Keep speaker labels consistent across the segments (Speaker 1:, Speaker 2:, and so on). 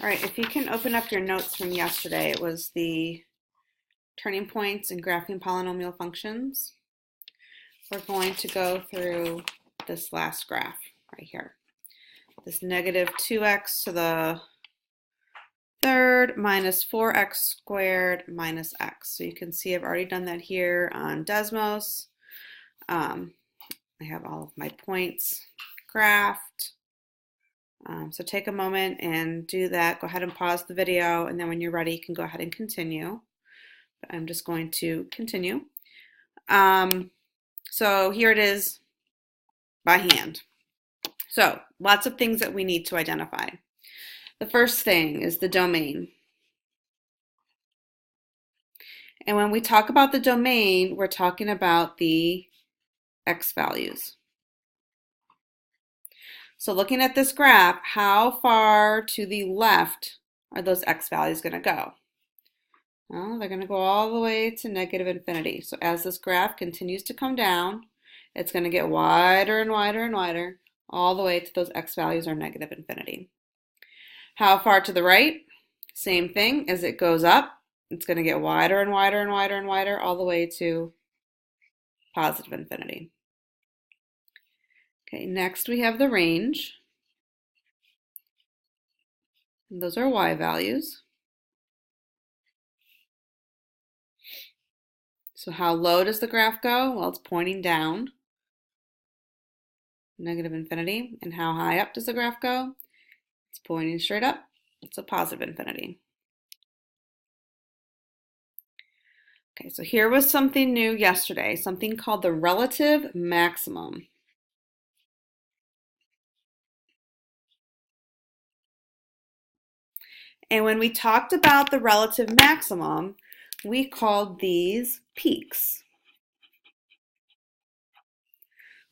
Speaker 1: All right, if you can open up your notes from yesterday, it was the turning points and graphing polynomial functions. We're going to go through this last graph right here. This negative 2x to the third minus 4x squared minus x. So you can see I've already done that here on Desmos. I have all of my points graphed. So take a moment and do that. Go ahead and pause the video, and then when you're ready, you can go ahead and continue. But I'm just going to continue. So here it is by hand. So lots of things that we need to identify. The first thing is the domain. And when we talk about the domain, we're talking about the x values. So looking at this graph, how far to the left are those x values going to go? Well, they're going to go all the way to negative infinity. So as this graph continues to come down, it's going to get wider and wider and wider, all the way to those x values are negative infinity. How far to the right? Same thing. As it goes up, it's going to get wider and wider and wider and wider, all the way to positive infinity. Okay, next we have the range. And those are y values. So how low does the graph go? Well, it's pointing down, negative infinity. And how high up does the graph go? It's pointing straight up, so positive infinity. Okay, so here was something new yesterday, something called the relative maximum. And when we talked about the relative maximum, we called these peaks.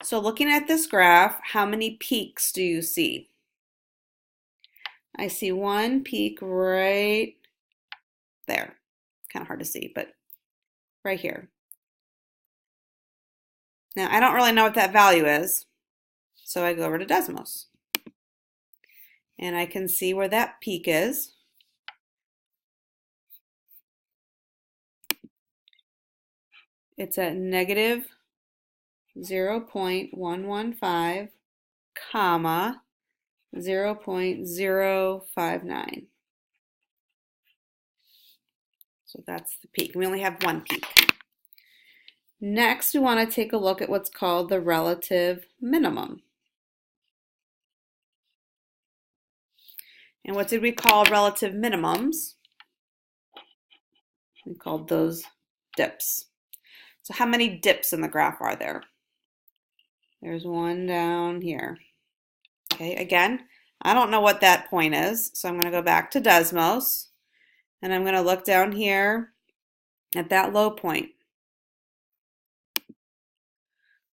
Speaker 1: So looking at this graph, how many peaks do you see? I see one peak right there. Kind of hard to see, but right here. Now, I don't really know what that value is, so I go over to Desmos. And I can see where that peak is. It's at negative 0.115, comma, 0.059. So that's the peak. We only have one peak. Next, we want to take a look at what's called the relative minimum. And what did we call relative minimums? We called those dips. So how many dips in the graph are there? There's one down here. Okay, again, I don't know what that point is, so I'm going to go back to Desmos, and I'm going to look down here at that low point.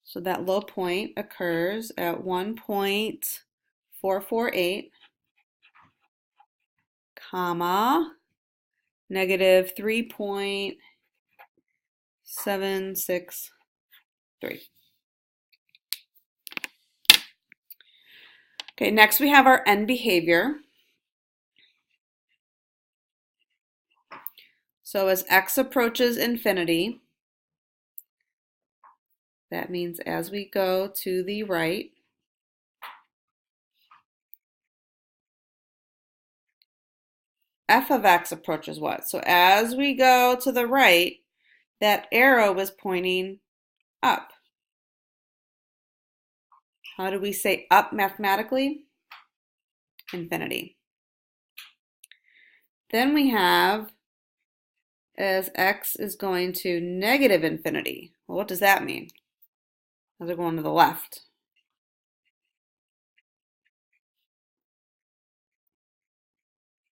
Speaker 1: So that low point occurs at 1.448, comma, negative 3.763. Okay, next we have our end behavior. So as x approaches infinity, that means as we go to the right, f of x approaches what? So as we go to the right, that arrow is pointing up. How do we say up mathematically? Infinity. Then we have as x is going to negative infinity. Well, what does that mean? As we're going to the left.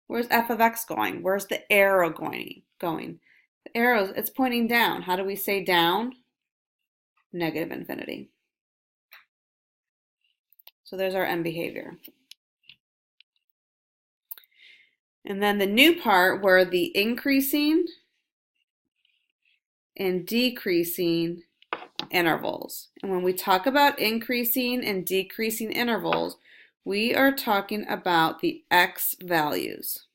Speaker 1: Where's f of x going? Where's the arrow going? The arrow, it's pointing down. How do we say down? Negative infinity. So there's our end behavior. And then the new part were the increasing and decreasing intervals. And when we talk about increasing and decreasing intervals, We are talking about the x values.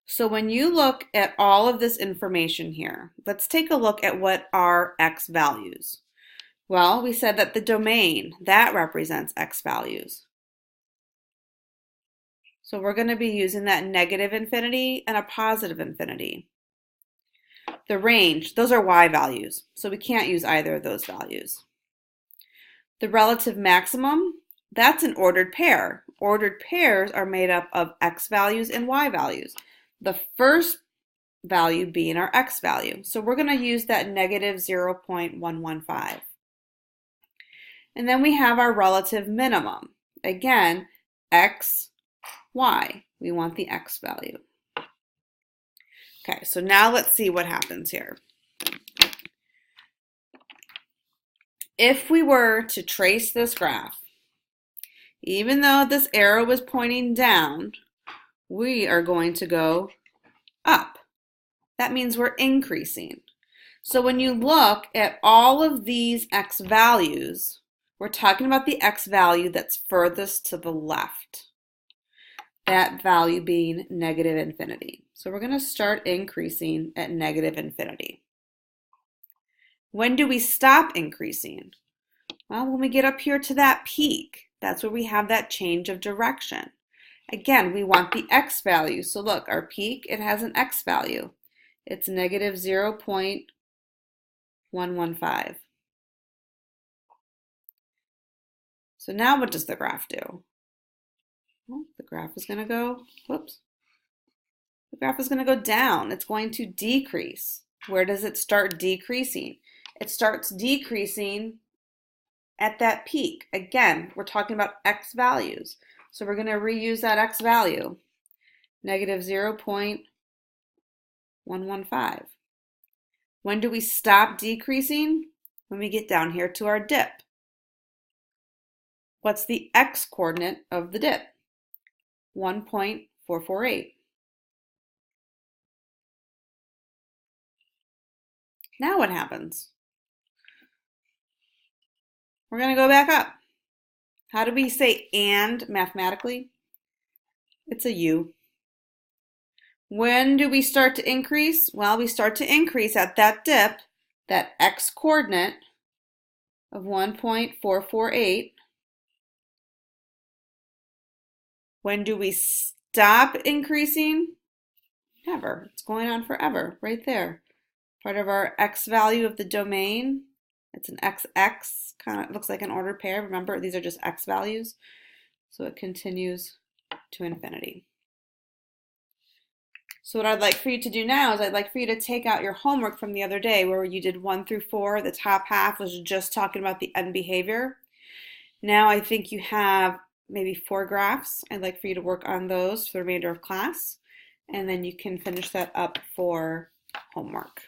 Speaker 1: So when you look at all of this information here, let's take a look at what are x values. Well, we said that the domain, that represents x values. So we're going to be using that negative infinity and a positive infinity. The range, those are y values, so we can't use either of those values. The relative maximum, that's an ordered pair. Ordered pairs are made up of x values and y values. The first value being our x value. So we're going to use that negative 0.115. And then we have our relative minimum. Again, x, y. We want the x value. Okay, so now let's see what happens here. If we were to trace this graph, even though this arrow is pointing down, we are going to go up. That means we're increasing. So when you look at all of these x values, we're talking about the x value that's furthest to the left. That value being negative infinity. So we're going to start increasing at negative infinity. When do we stop increasing? Well, when we get up here to that peak, that's where we have that change of direction. Again, we want the x value. So look, our peak, it has an x value. It's negative 0.115. So now what does the graph do? Well, the graph is going to go, whoops. The graph is going to go down. It's going to decrease. Where does it start decreasing? It starts decreasing at that peak. Again, we're talking about x values. So we're going to reuse that x value, negative 0.115. When do we stop decreasing? When we get down here to our dip. What's the x coordinate of the dip? 1.448. Now what happens? We're going to go back up. How do we say and mathematically? It's a U. When do we start to increase? Well, we start to increase at that dip, that x coordinate of 1.448. When do we stop increasing? Never. It's going on forever, right there. Part of our x value of the domain. It's an XX, kind of looks like an ordered pair. Remember, these are just x values. So it continues to infinity. So what I'd like for you to do now is I'd like for you to take out your homework from the other day where you did 1 through 4. The top half was just talking about the end behavior. Now I think you have maybe 4 graphs. I'd like for you to work on those for the remainder of class. And then you can finish that up for homework.